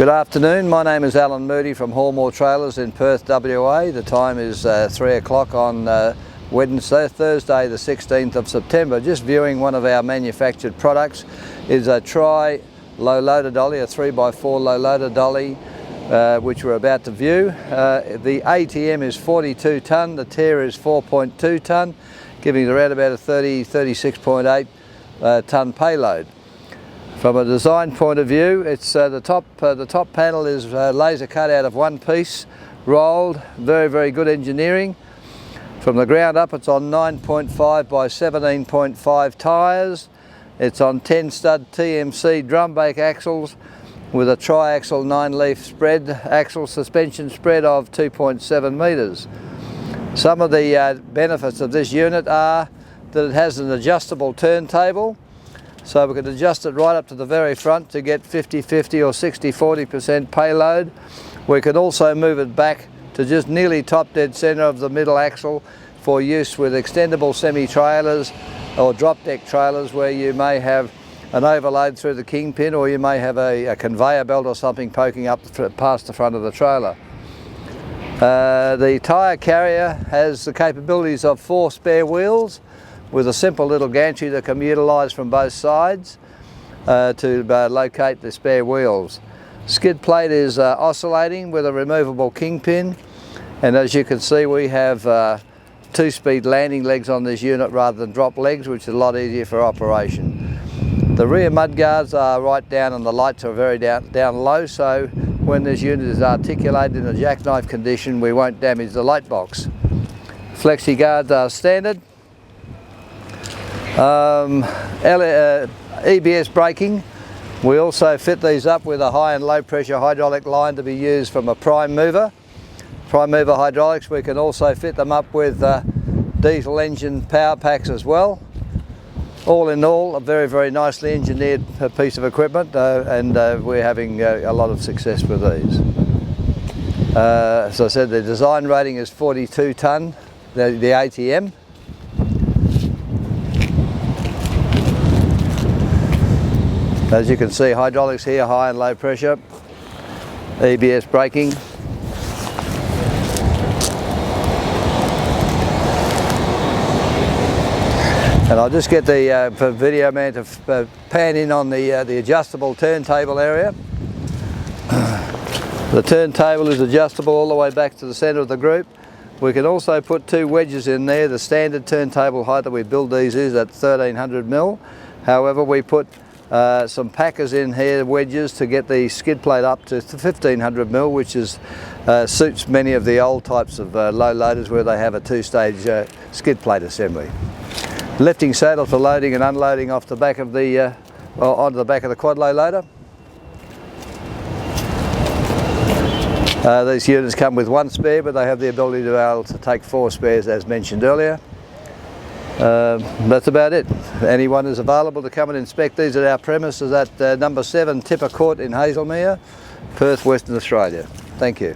Good afternoon, my name is Alan Moody from Haulmore Trailers in Perth, WA. The time is 3 o'clock on Thursday the 16th of September. Just viewing one of our manufactured products is a Tri low loader dolly, a 3x4 low loader dolly, which we're about to view. The ATM is 42 tonne, the tier is 4.2 tonne, giving it around about a 36.8 tonne payload. From a design point of view, it's the top panel is laser cut out of one piece, rolled, very good engineering. From the ground up, it's on 9.5 by 17.5 tyres. It's on 10 stud TMC drum brake axles with a tri-axle 9-leaf spread axle suspension spread of 2.7 metres. Some of the benefits of this unit are that it has an adjustable turntable. So we can adjust it right up to the very front to get 50-50 or 60-40% payload. We can also move it back to just nearly top dead centre of the middle axle for use with extendable semi-trailers or drop deck trailers where you may have an overload through the kingpin, or you may have a conveyor belt or something poking up past the front of the trailer. The tyre carrier has the capabilities of 4 spare wheels with a simple little gantry that can be utilised from both sides to locate the spare wheels. Skid plate is oscillating with a removable kingpin, and as you can see, we have 2-speed landing legs on this unit rather than drop legs, which is a lot easier for operation. The rear mudguards are right down and the lights are very down low, so when this unit is articulated in a jackknife condition, we won't damage the light box. Flexi guards are standard. EBS braking, we also fit these up with a high and low pressure hydraulic line to be used from a prime mover hydraulics. We can also fit them up with diesel engine power packs as well. All in all, a very nicely engineered piece of equipment, and we're having a lot of success with these. As I said, the design rating is 42 tonne, the ATM. As you can see, hydraulics here, high and low pressure, EBS braking. And I'll just get the video man to pan in on the adjustable turntable area. The turntable is adjustable all the way back to the centre of the group. We can also put 2 wedges in there. The standard turntable height that we build these is at 1300mm. However, we put some packers in here, wedges, to get the skid plate up to 1500mm, which is suits many of the old types of low loaders where they have a 2-stage skid plate assembly. Lifting saddle for loading and unloading off the back of the onto the back of the quad low loader. These units come with 1 spare, but they have the ability to be able to take 4 spares as mentioned earlier. That's about it. Anyone is available to come and inspect these at our premises at number 7 Tipper Court in Haulmore, Perth, Western Australia. Thank you.